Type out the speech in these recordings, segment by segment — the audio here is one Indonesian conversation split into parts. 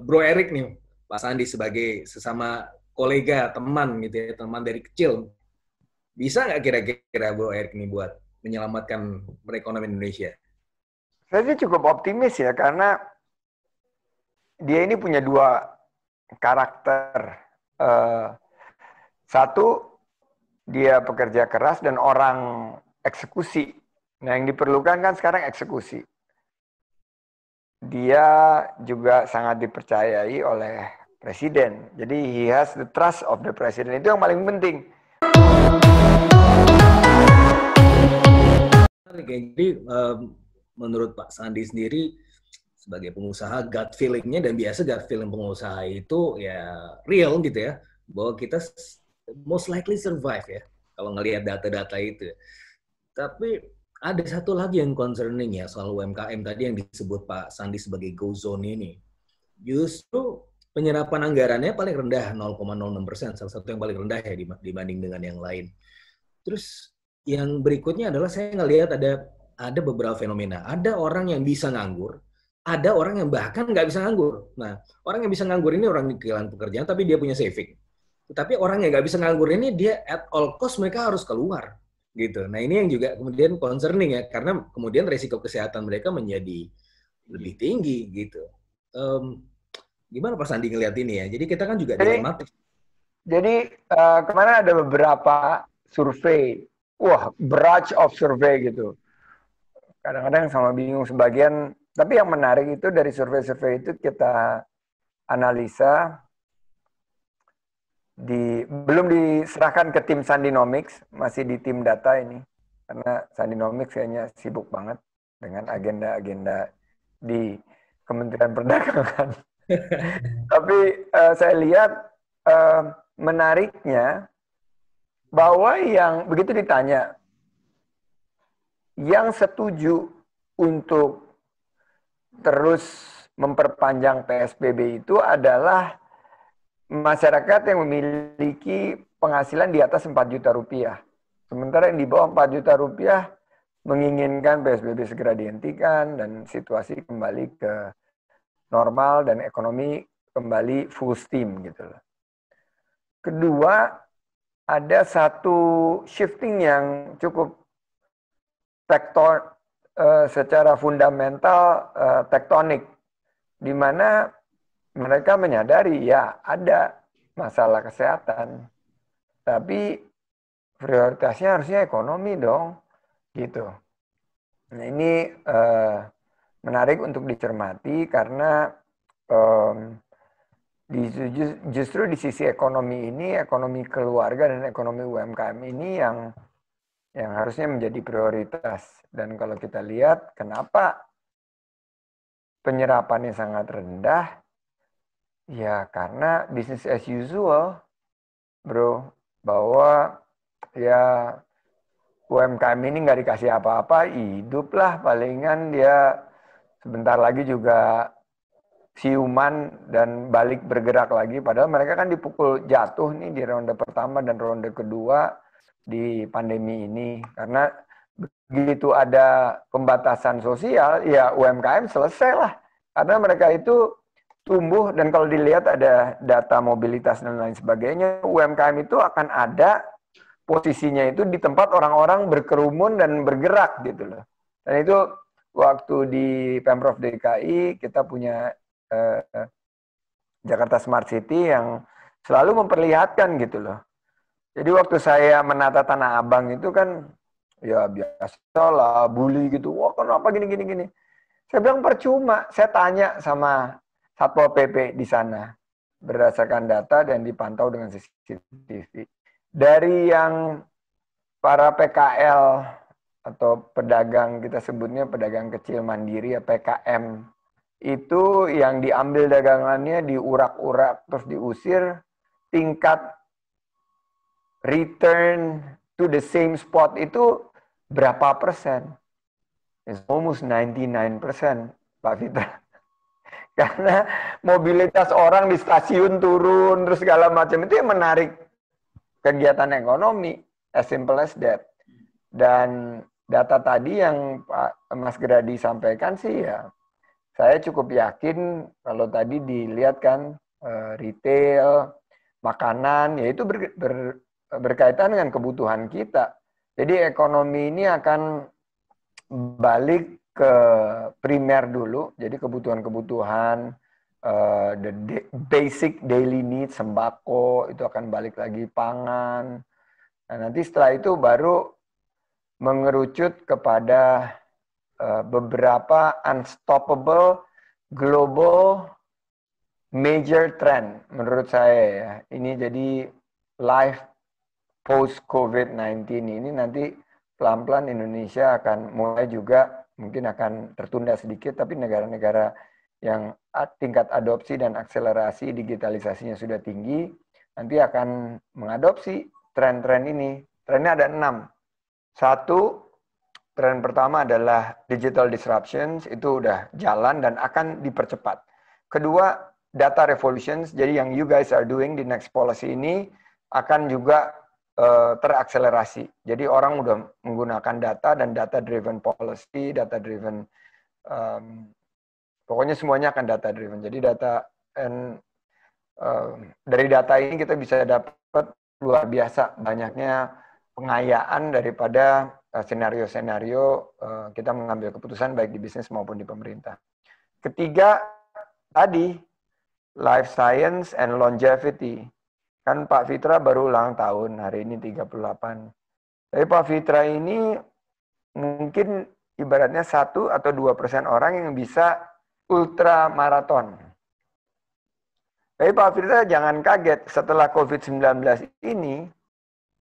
Bro Erik nih, Pak Sandi sebagai sesama kolega, teman gitu ya, teman dari kecil, bisa nggak kira-kira Bro Erik nih buat menyelamatkan perekonomian Indonesia? Saya sih cukup optimis ya, karena dia ini punya dua karakter. Satu, dia pekerja keras dan orang eksekusi. Nah, yang diperlukan kan sekarang eksekusi. Dia juga sangat dipercayai oleh presiden. Jadi he has the trust of the president. Itu yang paling penting. Jadi menurut Pak Sandi sendiri sebagai pengusaha, gut feeling-nya, dan biasa gut feeling pengusaha itu ya real gitu ya, bahwa kita most likely survive ya kalau ngelihat data-data itu. Tapi ada satu lagi yang concerning ya soal UMKM tadi yang disebut Pak Sandi sebagai go zone ini. Justru penyerapan anggarannya paling rendah 0,06%, salah satu yang paling rendah ya dibanding dengan yang lain. Terus yang berikutnya adalah saya ngelihat ada beberapa fenomena. Ada orang yang bisa nganggur, ada orang yang bahkan nggak bisa nganggur. Nah, orang yang bisa nganggur ini orang yang kehilangan pekerjaan tapi dia punya saving. Tetapi orang yang nggak bisa nganggur ini dia at all cost mereka harus keluar gitu. Nah ini yang juga kemudian concerning ya, karena kemudian resiko kesehatan mereka menjadi lebih tinggi gitu. Um, Gimana Pak Sandi ngeliat ini ya? Jadi kita kan juga Jadi, dilematis. kemarin ada beberapa survei. Wah, barrage of survei gitu. Kadang-kadang sama bingung sebagian. Tapi yang menarik itu dari survei-survei itu kita analisa, belum diserahkan ke tim Sandinomics, masih di tim data ini. Karena Sandinomics kayaknya sibuk banget dengan agenda-agenda di Kementerian Perdagangan. Tapi saya lihat menariknya bahwa yang begitu ditanya, yang setuju untuk terus memperpanjang PSBB itu adalah masyarakat yang memiliki penghasilan di atas 4 juta rupiah. Sementara yang di bawah 4 juta rupiah menginginkan PSBB segera dihentikan dan situasi kembali ke normal dan ekonomi kembali full steam gitu loh. Kedua, ada satu shifting yang cukup secara fundamental tektonik, di mana mereka menyadari ya ada masalah kesehatan, tapi prioritasnya harusnya ekonomi dong, gitu. Nah ini menarik untuk dicermati karena justru di sisi ekonomi ini, ekonomi keluarga dan ekonomi UMKM ini yang harusnya menjadi prioritas. Dan kalau kita lihat kenapa penyerapannya sangat rendah, ya karena business as usual, bro. Bahwa ya UMKM ini nggak dikasih apa-apa, hiduplah palingan dia sebentar lagi juga siuman dan balik bergerak lagi. Padahal mereka kan dipukul jatuh nih di ronde pertama dan ronde kedua di pandemi ini. Karena begitu ada pembatasan sosial, ya UMKM selesai lah. Karena mereka itu tumbuh, dan kalau dilihat ada data mobilitas dan lain sebagainya, UMKM itu akan ada posisinya itu di tempat orang-orang berkerumun dan bergerak gitu loh. Dan itu waktu di Pemprov DKI kita punya Jakarta Smart City yang selalu memperlihatkan gitu loh. Jadi waktu saya menata Tanah Abang itu kan ya biasa lah, bully gitu. Wah kenapa gini. Saya bilang percuma. Saya tanya sama Satpol PP di sana berdasarkan data dan dipantau dengan CCTV. Dari yang para PKL atau pedagang, kita sebutnya pedagang kecil mandiri ya PKM, itu yang diambil dagangannya diurak-urak terus diusir, tingkat return to the same spot itu berapa persen? It's almost 99%, Pak Fitra. Karena mobilitas orang di stasiun turun, terus segala macam, itu yang menarik kegiatan ekonomi, as simple as that. Dan data tadi yang Pak Mas Gradi sampaikan sih ya, saya cukup yakin kalau tadi dilihat kan retail, makanan, ya itu berkaitan dengan kebutuhan kita. Jadi ekonomi ini akan balik ke primer dulu, jadi kebutuhan-kebutuhan, the basic daily needs, sembako, itu akan balik lagi, pangan. Nah, nanti setelah itu baru mengerucut kepada beberapa unstoppable global major trend menurut saya ya. Ini jadi life post COVID-19 ini nanti pelan-pelan Indonesia akan mulai juga mungkin akan tertunda sedikit, tapi negara-negara yang tingkat adopsi dan akselerasi digitalisasinya sudah tinggi nanti akan mengadopsi tren-tren ini. Trennya ada 6. Satu, tren pertama adalah digital disruptions, itu udah jalan dan akan dipercepat. Kedua, data revolutions, jadi yang you guys are doing di next policy ini akan juga terakselerasi. Jadi orang udah menggunakan data dan data-driven policy, data-driven, pokoknya semuanya akan data-driven. Jadi data, dari data ini kita bisa dapat luar biasa banyaknya pengayaan daripada senario-senario kita mengambil keputusan baik di bisnis maupun di pemerintah. Ketiga, tadi, life science and longevity. Kan Pak Fitra baru ulang tahun, hari ini 38. Tapi Pak Fitra ini mungkin ibaratnya 1 atau 2% orang yang bisa ultra maraton. Tapi Pak Fitra jangan kaget, setelah COVID-19 ini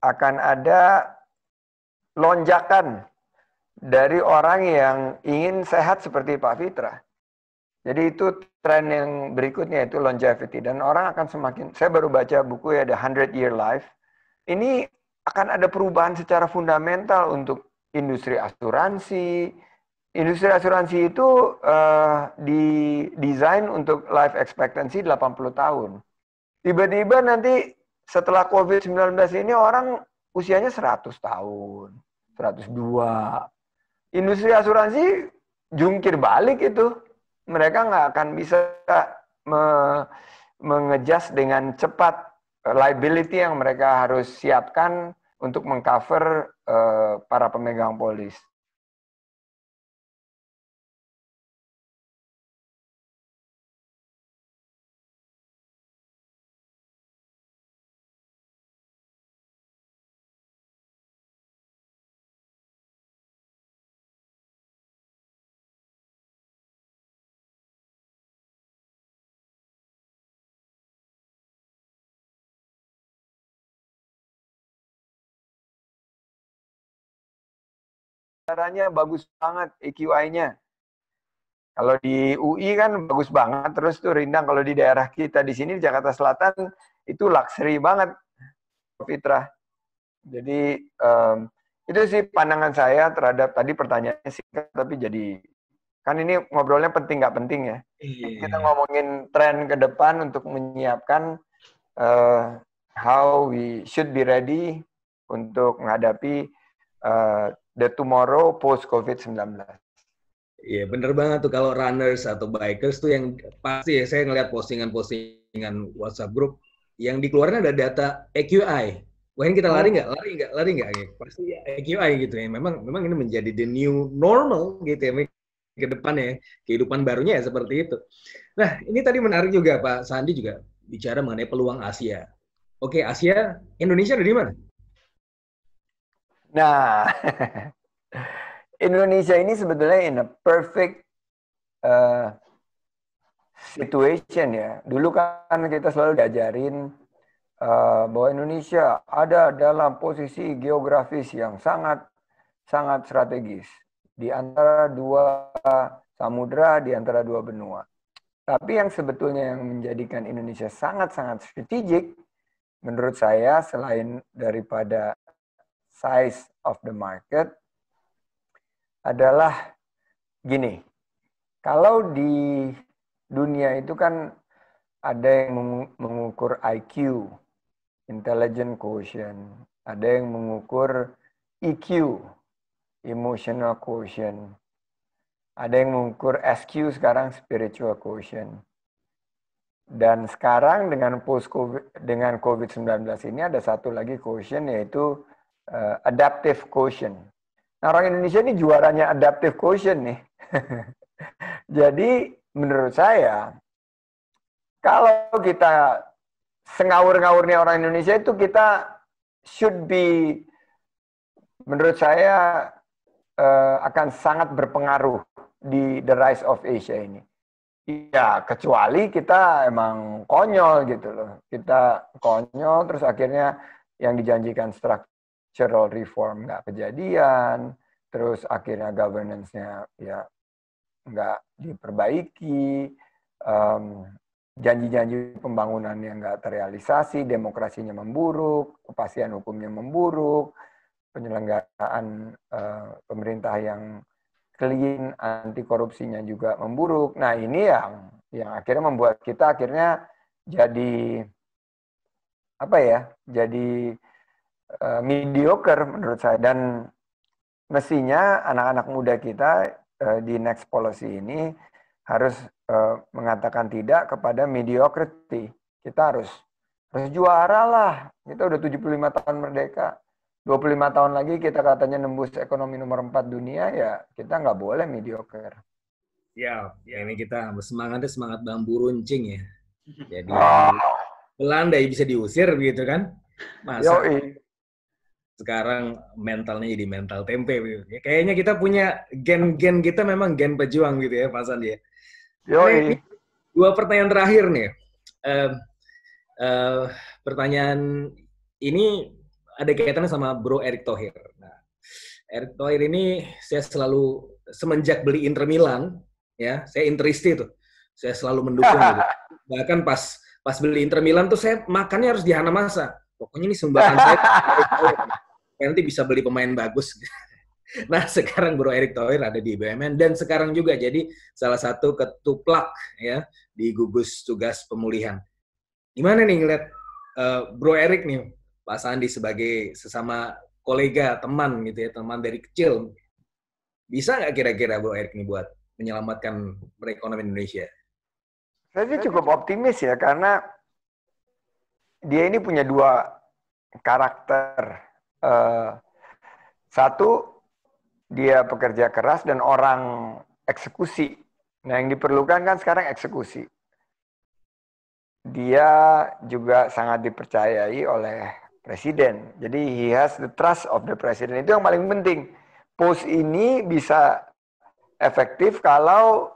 akan ada lonjakan dari orang yang ingin sehat seperti Pak Fitra. Jadi itu tren yang berikutnya, itu longevity. Dan orang akan semakin, saya baru baca buku ya, The 100-Year Life. Ini akan ada perubahan secara fundamental untuk industri asuransi. Industri asuransi itu didesain untuk life expectancy 80 tahun. Tiba-tiba nanti setelah COVID-19 ini orang usianya 100 tahun, 102. Industri asuransi jungkir balik itu. Mereka nggak akan bisa mengejas dengan cepat liability yang mereka harus siapkan untuk mengcover para pemegang polis. Caranya bagus banget EQI-nya. Kalau di UI kan bagus banget, terus tuh rindang. Kalau di daerah kita di sini di Jakarta Selatan itu luxury banget, Fitra. Jadi itu sih pandangan saya terhadap tadi pertanyaannya singkat, tapi jadi kan ini ngobrolnya penting nggak penting ya. Kita ngomongin tren ke depan untuk menyiapkan how we should be ready untuk menghadapi the tomorrow post COVID-19. Iya, bener banget tuh kalau runners atau bikers tuh yang pasti ya, saya ngeliat postingan WhatsApp grup yang dikeluarin ada data EQI. Wah, ini kita lari nggak? Lari nggak? Pasti EQI gitu ya. Memang ini menjadi the new normal gitu ya ke depan ya. Kehidupan barunya ya seperti itu. Nah, ini tadi menarik juga Pak Sandi juga bicara mengenai peluang Asia. Oke, Asia, Indonesia ada di mana? Nah, Indonesia ini sebetulnya in a perfect situation ya. Dulu kan kita selalu diajarin bahwa Indonesia ada dalam posisi geografis yang sangat strategis di antara dua samudra, di antara dua benua. Tapi yang sebetulnya yang menjadikan Indonesia sangat strategik menurut saya selain daripada size of the market adalah gini, kalau di dunia itu kan ada yang mengukur IQ, intelligent quotient, ada yang mengukur EQ, emotional quotient, Ada yang mengukur SQ sekarang, spiritual quotient. Dan sekarang dengan dengan COVID-19 ini ada satu lagi quotient, yaitu adaptive quotient. Nah, orang Indonesia ini juaranya adaptive quotient nih. Jadi menurut saya, kalau kita sengawur-ngawurnya orang Indonesia itu, kita should be, menurut saya akan sangat berpengaruh di the rise of Asia ini. Iya, kecuali kita emang konyol gitu loh. Kita konyol, terus akhirnya yang dijanjikan structural reform nggak kejadian, terus akhirnya governance-nya ya nggak diperbaiki, janji-janji pembangunan yang nggak terrealisasi, demokrasinya memburuk, kepastian hukumnya memburuk, penyelenggaraan pemerintah yang clean, anti korupsinya juga memburuk. Nah, ini yang akhirnya membuat kita akhirnya jadi apa ya? Jadi mediocre menurut saya. Dan mestinya anak-anak muda kita di next policy ini harus mengatakan tidak kepada mediocrity. Kita harus juara lah. Kita udah 75 tahun merdeka. 25 tahun lagi kita katanya nembus ekonomi nomor 4 dunia, ya kita nggak boleh mediocre. Ya, ini kita semangatnya semangat bambu runcing ya. Jadi Oh. Belanda bisa diusir begitu kan? Masa Yoi. sekarang mentalnya jadi mental tempe gitu. Ya, kayaknya kita punya gen-gen kita memang gen pejuang gitu ya, Pak Sandi ya. Ini Yoi. dua pertanyaan terakhir nih. Pertanyaan ini ada kaitannya sama Bro Erick Thohir. Nah, Erick Thohir ini saya selalu semenjak beli Inter Milan, ya, saya Interisti tuh, saya selalu mendukung gitu. Bahkan pas beli Inter Milan tuh saya makannya harus di Hanamasa. Pokoknya ini sumbangan saya. Nanti bisa beli pemain bagus. Nah, sekarang Bro Erick Thohir ada di BUMN dan sekarang juga jadi salah satu ketuplak ya di gugus tugas pemulihan. Gimana nih ngeliat Bro Erick nih, Pak Sandi sebagai sesama kolega, teman gitu ya, teman dari kecil. Bisa nggak kira-kira Bro Erick nih buat menyelamatkan perekonomian Indonesia? Saya sih cukup optimis ya, karena dia ini punya dua karakter. Satu, dia pekerja keras dan orang eksekusi. Nah, yang diperlukan kan sekarang eksekusi. Dia juga sangat dipercayai oleh presiden. Jadi he has the trust of the president. Itu yang paling penting. Post ini bisa efektif kalau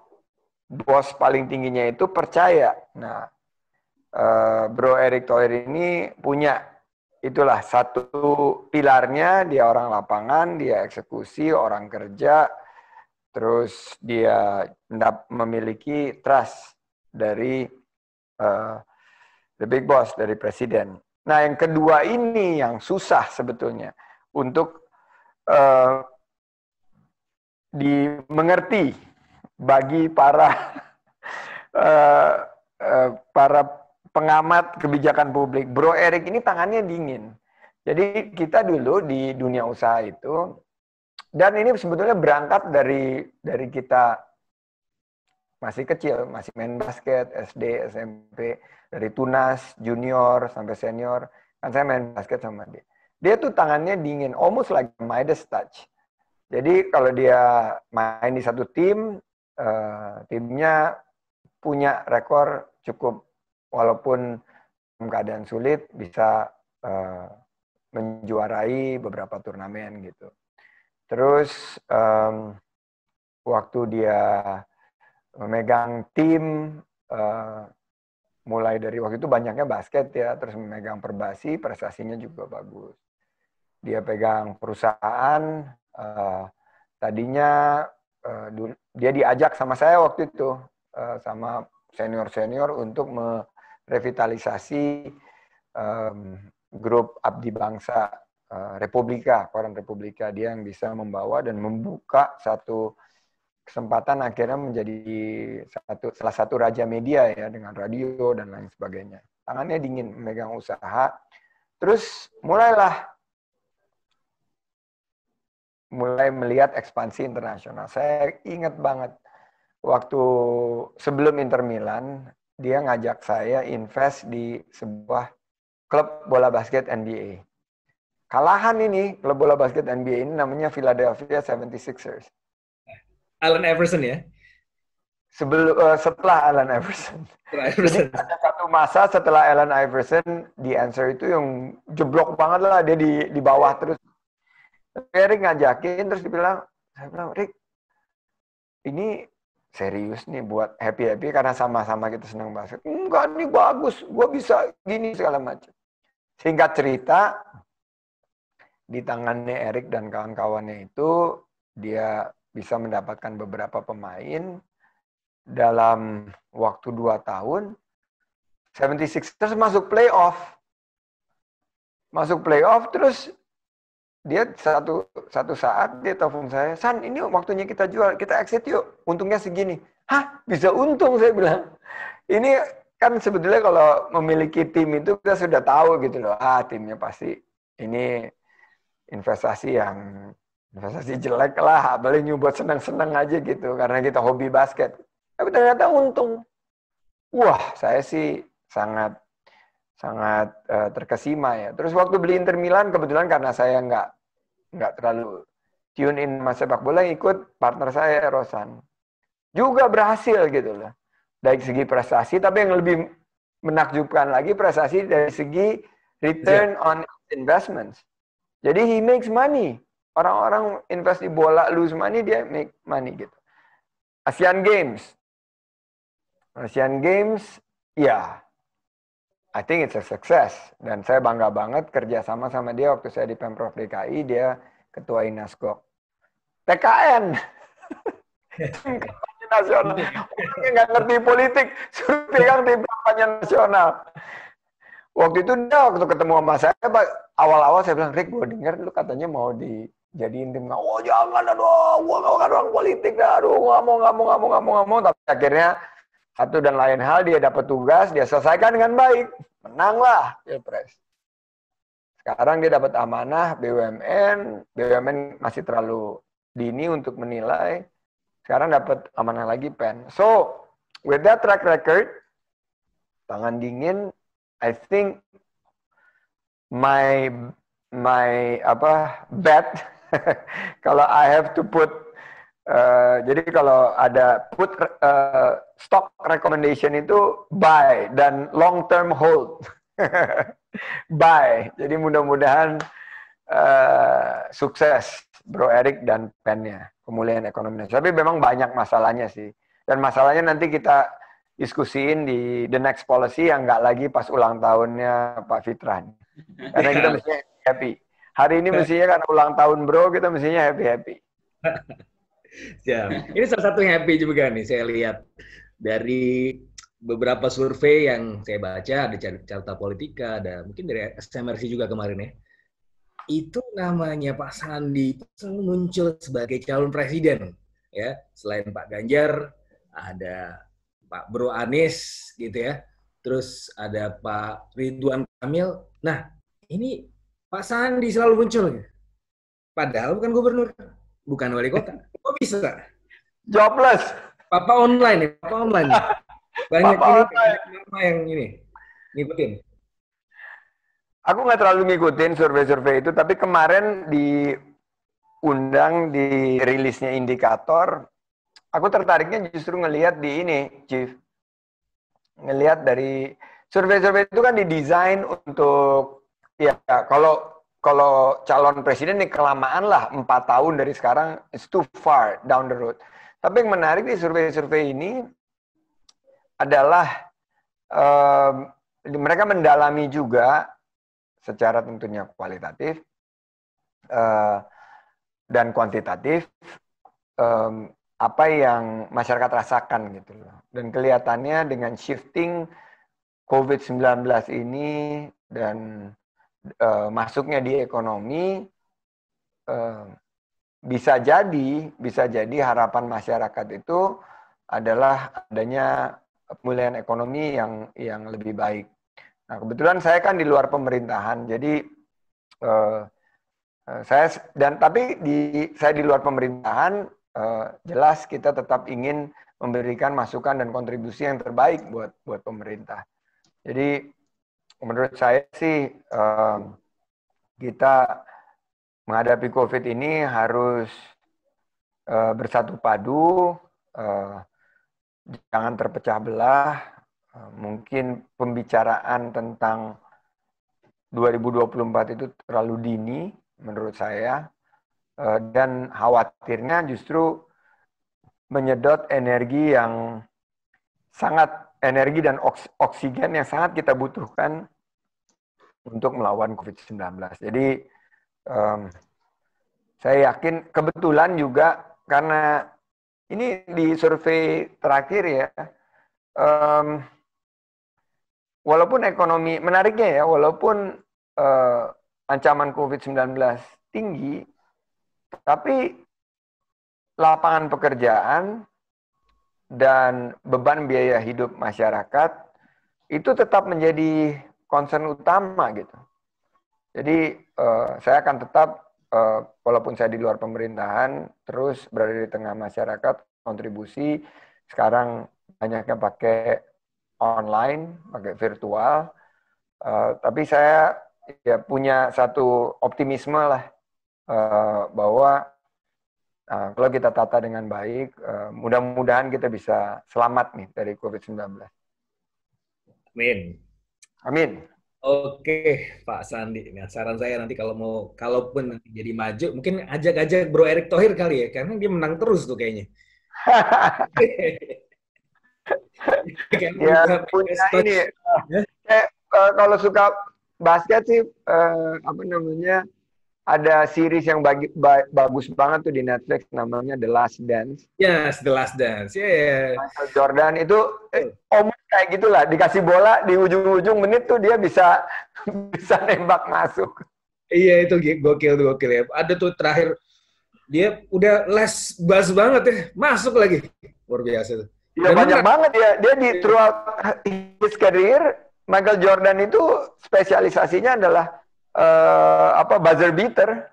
bos paling tingginya itu percaya. Nah, Bro Erick Thohir ini punya, itulah satu pilarnya, dia orang lapangan, dia eksekusi, orang kerja, terus dia memiliki trust dari the big boss, dari presiden. Nah, yang kedua ini yang susah sebetulnya untuk dimengerti bagi para para pengamat kebijakan publik. Bro Erick ini tangannya dingin. Jadi kita dulu di dunia usaha itu, dan ini sebetulnya berangkat dari kita masih kecil, masih main basket, SD, SMP, dari tunas, junior, sampai senior. Kan saya main basket sama dia. Dia tuh tangannya dingin, almost like Midas touch. Jadi kalau dia main di satu tim, timnya punya rekor cukup, walaupun dalam keadaan sulit, bisa menjuarai beberapa turnamen gitu. Terus waktu dia memegang tim, mulai dari waktu itu banyaknya basket ya, terus memegang Perbasi, prestasinya juga bagus. Dia pegang perusahaan, tadinya dia diajak sama saya waktu itu, sama senior-senior untuk merevitalisasi grup Abdi Bangsa Republika, koran Republika. Dia yang bisa membawa dan membuka satu kesempatan akhirnya menjadi salah satu raja media ya, dengan radio dan lain sebagainya. Tangannya dingin memegang usaha. Terus mulailah mulai melihat ekspansi internasional. Saya ingat banget waktu sebelum Inter Milan, dia ngajak saya invest di sebuah klub bola basket NBA. Kalahan ini, klub bola basket NBA ini namanya Philadelphia 76ers. Allen Iverson ya? Setelah Allen Iverson. Jadi ada satu masa setelah Allen Iverson, di answer itu yang jeblok banget lah, dia di bawah terus. Rick ngajakin, terus saya bilang, Rick, ini serius nih buat happy-happy karena sama-sama kita senang basket. Enggak, ini bagus, gue bisa gini segala macam. Singkat cerita, di tangannya Eric dan kawan-kawannya itu, dia bisa mendapatkan beberapa pemain dalam waktu 2 tahun. 76ers masuk playoff. Terus dia satu saat dia telepon saya, San, ini waktunya kita jual, kita exit yuk, untungnya segini. Hah, bisa untung, saya bilang. Ini kan sebetulnya kalau memiliki tim itu kita sudah tahu gitu loh, timnya pasti ini investasi jelek lah, apalagi buat senang-senang aja gitu, karena kita hobi basket. Tapi ternyata untung. Wah, saya sih sangat terkesima ya. Terus waktu beli Inter Milan, kebetulan karena saya nggak terlalu tune in sama sepak bola, ikut partner saya Rosan. Juga berhasil gitu loh. Dari segi prestasi, tapi yang lebih menakjubkan lagi prestasi dari segi return on investments. Jadi he makes money. Orang-orang invest di bola, lose money, dia make money gitu. Asian Games, ya, I think it's a success. Dan saya bangga banget kerja sama dia waktu saya di Pemprov DKI, dia ketua Inasgok. TKN. Kampanye nasional. Orang yang nggak ngerti politik, suruh pegang tim kampanye nasional. Waktu itu waktu ketemu sama saya, awal-awal saya bilang, Rick, gue dengar lu katanya mau dijadiin tim. Oh jangan, aduh, gue nggak orang politik, aduh, nggak mau. Tapi akhirnya satu dan lain hal, dia dapat tugas, dia selesaikan dengan baik. Menanglah Pilpres. Sekarang dia dapat amanah BUMN masih terlalu dini untuk menilai. Sekarang dapat amanah lagi PEN. So, with that track record, tangan dingin, I think my bet, kalau I have to put jadi kalau ada stock recommendation itu buy dan long term hold. Buy. Jadi mudah-mudahan sukses Bro Eric dan PEN-nya, pemulihan ekonomi. Tapi memang banyak masalahnya sih. Dan masalahnya nanti kita diskusiin di the next policy yang nggak lagi pas ulang tahunnya Pak Fitran. Karena kita mestinya happy. Hari ini mestinya kan ulang tahun Bro, kita mestinya happy-happy. Ya, ini salah satu yang happy juga nih saya lihat dari beberapa survei yang saya baca, ada Carta Politika, ada mungkin dari SMRC juga kemarin ya. Itu namanya Pak Sandi selalu muncul sebagai calon presiden ya. Selain Pak Ganjar, ada Pak Bro Anies gitu ya. Terus ada Pak Ridwan Kamil. Nah, ini Pak Sandi selalu muncul. Padahal bukan gubernur, bukan wali kota. Kok bisa? Jobless. Papa online. Banyak nama yang ini ngikutin. Aku nggak terlalu ngikutin survei-survei itu, tapi kemarin diundang di rilisnya Indikator, aku tertariknya justru ngelihat di ini, Chief. Ngelihat dari survei-survei itu kan didesain untuk, ya kalau calon presiden ini kelamaan lah, 4 tahun dari sekarang, it's too far down the road. Tapi yang menarik di survei-survei ini adalah mereka mendalami juga secara tentunya kualitatif dan kuantitatif apa yang masyarakat rasakan gitu loh. Dan kelihatannya dengan shifting COVID-19 ini dan masuknya di ekonomi, bisa jadi harapan masyarakat itu adalah adanya pemulihan ekonomi yang lebih baik. Nah, kebetulan saya kan di luar pemerintahan, jadi Saya di luar pemerintahan, jelas kita tetap ingin memberikan masukan dan kontribusi yang terbaik buat pemerintah. Jadi menurut saya sih kita menghadapi COVID ini harus bersatu padu, jangan terpecah belah. Mungkin pembicaraan tentang 2024 itu terlalu dini menurut saya, dan khawatirnya justru menyedot energi dan oksigen yang sangat kita butuhkan untuk melawan COVID-19. Jadi saya yakin, kebetulan juga karena ini di survei terakhir ya, walaupun ekonomi, menariknya ya, walaupun ancaman COVID-19 tinggi, tapi lapangan pekerjaan dan beban biaya hidup masyarakat itu tetap menjadi concern utama gitu. Jadi saya akan tetap, walaupun saya di luar pemerintahan, terus berada di tengah masyarakat, kontribusi. Sekarang banyaknya pakai online, pakai virtual, tapi saya ya punya satu optimisme lah, bahwa kalau kita tata dengan baik, mudah-mudahan kita bisa selamat nih dari COVID-19. Amin. Amin. Oke, Pak Sandi. Nah, saran saya nanti kalaupun nanti jadi maju, mungkin ajak Bro Erick Thohir kali ya, karena dia menang terus tuh kayaknya. Ya, punya ini. Kalau suka basket sih, ada series yang bagus banget tuh di Netflix, namanya The Last Dance. Yes, The Last Dance. Yeah. Michael Jordan itu kayak gitulah, dikasih bola di ujung-ujung menit tuh dia bisa nembak masuk. Iya, itu gokil ya. Ada tuh terakhir dia udah les bas banget ya, masuk lagi. Luar biasa tuh. Iya, banyak banget ya. Dia di throughout his career, Michael Jordan itu spesialisasinya adalah buzzer beater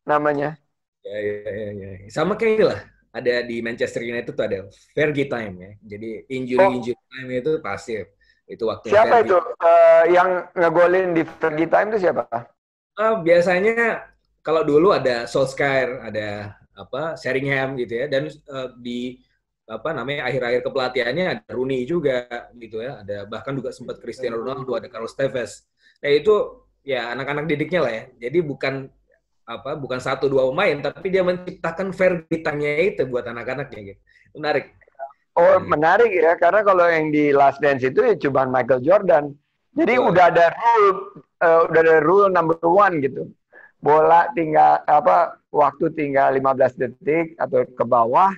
namanya. Ya. Sama kayak inilah. Ada di Manchester United tuh ada Fergie time ya. Jadi injury time itu pasti itu waktu. Siapa Fergie. Itu yang ngegolin di Fergie time itu siapa? Biasanya kalau dulu ada Solskjaer, ada Sheringham gitu ya, dan di akhir-akhir kepelatihannya ada Rooney juga gitu ya. Ada bahkan juga sempat Cristiano Ronaldo, ada Carlos Tevez. Nah itu ya anak-anak didiknya lah ya. Jadi bukan 1-2 pemain, tapi dia menciptakan Fergie-nya itu buat anak-anaknya gitu. Menarik. Oh, menarik ya, karena kalau yang di Last Dance itu ya cuma Michael Jordan. Jadi udah ada rule number 1 gitu. Bola tinggal waktu tinggal 15 detik atau ke bawah,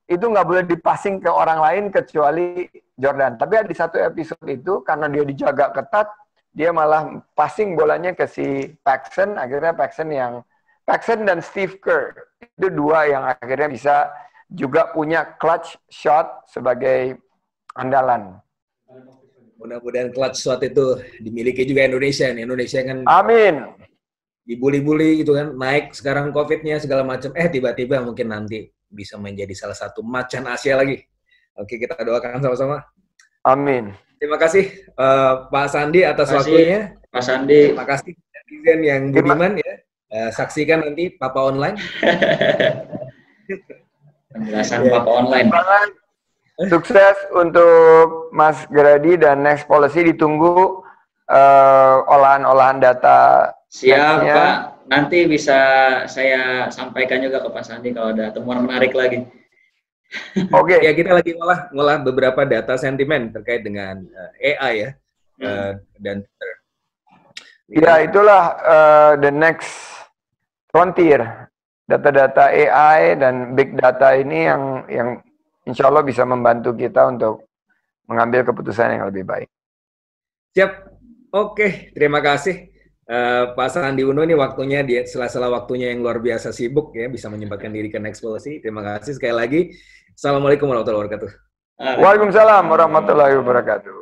itu nggak boleh dipassing ke orang lain kecuali Jordan. Tapi di satu episode itu karena dia dijaga ketat, dia malah passing bolanya ke si Paxson. Akhirnya Paxson dan Steve Kerr itu dua yang akhirnya bisa juga punya clutch shot sebagai andalan. Mudah-mudahan clutch shot itu dimiliki juga Indonesia nih. Indonesia kan amin, dibully-bully gitu kan, naik sekarang COVID-nya segala macam. Tiba-tiba mungkin nanti bisa menjadi salah satu macan Asia lagi. Oke, kita doakan sama-sama. Amin. Terima kasih Pak Sandi atas waktunya. Pak Sandi. Terima kasih netizen yang budiman ya. Saksikan nanti Papa Online. Penjelasan Papa Online. Sukses untuk Mas Geradi dan Next Policy, ditunggu olahan-olahan data. Siap Pak, nanti bisa saya sampaikan juga ke Pak Sandi kalau ada temuan menarik lagi. Oke. Ya, kita lagi ngolah beberapa data sentimen terkait dengan AI ya. Dan ya, itulah the next frontier. Data-data AI dan big data ini yang insya Allah bisa membantu kita untuk mengambil keputusan yang lebih baik. Siap. Oke, terima kasih. Pak Sandi Uno ini waktunya di sela-sela waktunya yang luar biasa sibuk ya, bisa menyempatkan diri ke Next Policy. Terima kasih sekali lagi. Assalamualaikum warahmatullahi wabarakatuh. Waalaikumsalam warahmatullahi wabarakatuh.